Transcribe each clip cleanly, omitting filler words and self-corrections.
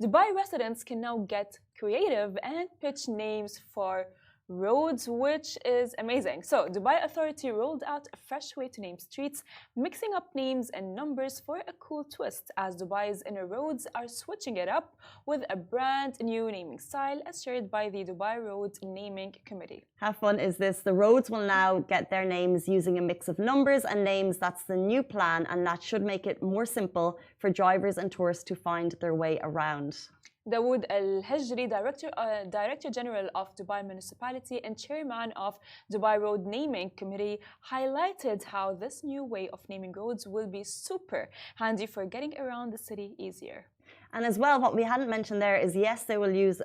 Dubai residents can now get creative and pitch names for roads, which is amazing. So, Dubai Authority rolled out a fresh way to name streets, mixing up names and numbers for a cool twist, as Dubai's inner roads are switching it up with a brand new naming style as shared by the Dubai Road Naming Committee. How fun is this? The roads will now get their names using a mix of numbers and names. That's the new plan, and that should make it more simple for drivers and tourists to find their way around. Dawood Al-Hajri, Director General of Dubai Municipality and Chairman of Dubai Road Naming Committee, highlighted how this new way of naming roads will be super handy for getting around the city easier. And as well, what we hadn't mentioned there is, yes, they will use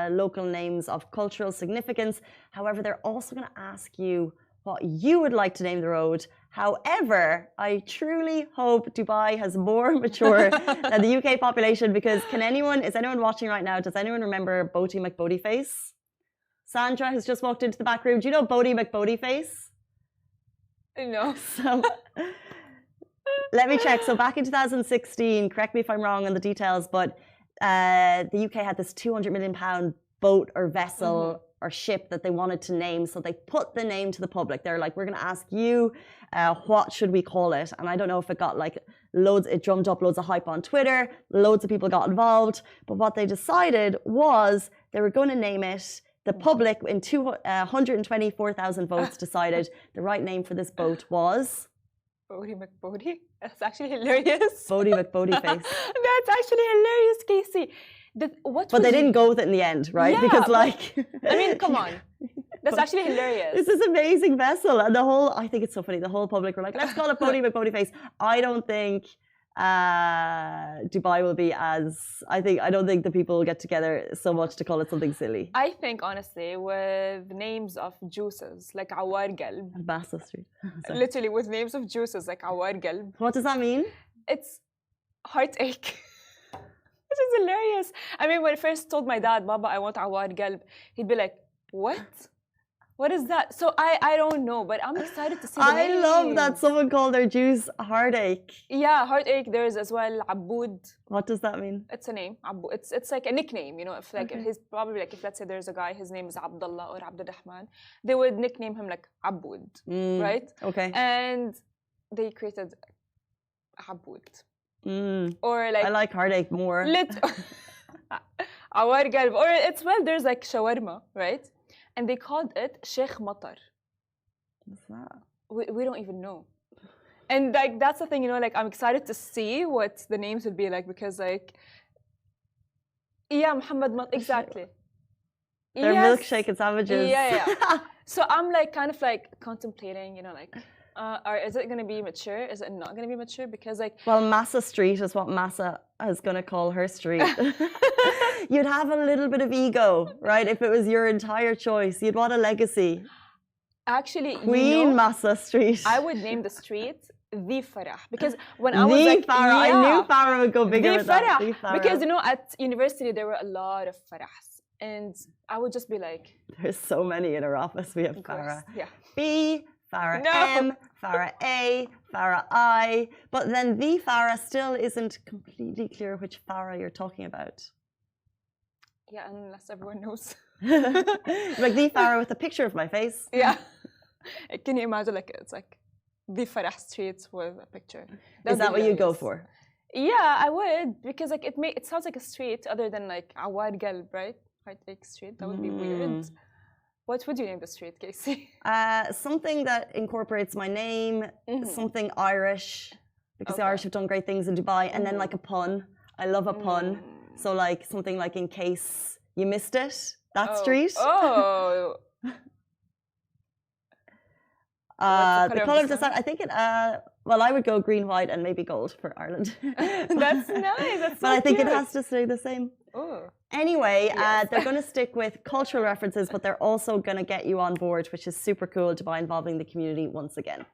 local names of cultural significance. However, they're also going to ask you what you would like to name the road. However, I truly hope Dubai has more mature than the UK population, because is anyone watching right now, does anyone remember Bodie McBodieface? Sandra has just walked into the back room. Do you know Bodie McBodieface? No. So let me check. So back in 2016, correct me if I'm wrong on the details, but the UK had this £200 million boat or vessel or ship that they wanted to name. So they put the name to the public. They're like, we're going to ask you, what should we call it? And I don't know if it got like it drummed up loads of hype on Twitter. Loads of people got involved. But what they decided was they were going to name it. The public in 124,000 votes decided the right name for this boat was Bodie McBodie? That's actually hilarious. Bodie McBodieface. That's actually hilarious, Casey. But they didn't go with it in the end, right? Yeah, because I mean, come on. That's actually hilarious. It's this amazing vessel. And I think it's so funny. The whole public were like, let's call it Bodie McBodieface. I don't think Dubai will be I don't think the people will get together so much to call it something silly. I think, honestly, with names of juices like Awar Galb. Bassa Street. Literally, with names of juices like Awar Galb. What does that mean? It's heartache. This is hilarious. I mean, when I first told my dad, Baba, I want Awar Galb, he'd be like, what? What is that? So I don't know, but I'm excited to see the names. I love that someone called their juice heartache. Yeah, heartache. There's as well Aboud. What does that mean? It's a name. It's like a nickname, you know. If like he's probably like, if let's say there's a guy, his name is Abdullah or Abdurrahman, they would nickname him like Aboud, right? Okay. And they created Aboud. Or like I like heartache more. Awar Galb. Or it's there's like shawarma, right? And they called it Sheikh Matar. What's that? We don't even know. And like that's the thing, you know, like I'm excited to see what the names will be like, because like Muhammad exactly. They're milkshake and sandwiches. Yeah. So I'm like kind of like contemplating, you know, like is it going to be mature? Is it not going to be mature? Because like, well, Massa Street is what Massa is going to call her street. You'd have a little bit of ego, right? If it was your entire choice, you'd want a legacy. Actually, Queen Massa Street. I would name the street The Farah, because when I was like, Farah, I knew Farah would go bigger with that. The Farah. Because you know, at university there were a lot of Farahs, and I would just be like, there's so many in our office. We have Farah. Yeah. B, Farah M, Farah A, Farah I. But then the Farah still isn't completely clear which Farah you're talking about. Yeah, unless everyone knows. Like the Farah with a picture of my face. Yeah. Can you imagine, like, it's like the Farah streets with a picture? Is that what you go for? Yeah, I would, because like it sounds like a street other than like Awar Galb, right? Heartache Street. That would be weird. What would you name the street, Casey? Something that incorporates my name, something Irish, because the Irish have done great things in Dubai, and then like a pun. I love a pun. So like something like in case you missed it, that street. Oh. The colour of the sun, I think it, well, I would go green, white, and maybe gold for Ireland. That's nice. That's so but I think cute. it has to stay the same. Oh. Anyway, they're going to stick with cultural references, but they're also going to get you on board, which is super cool, by involving the community once again.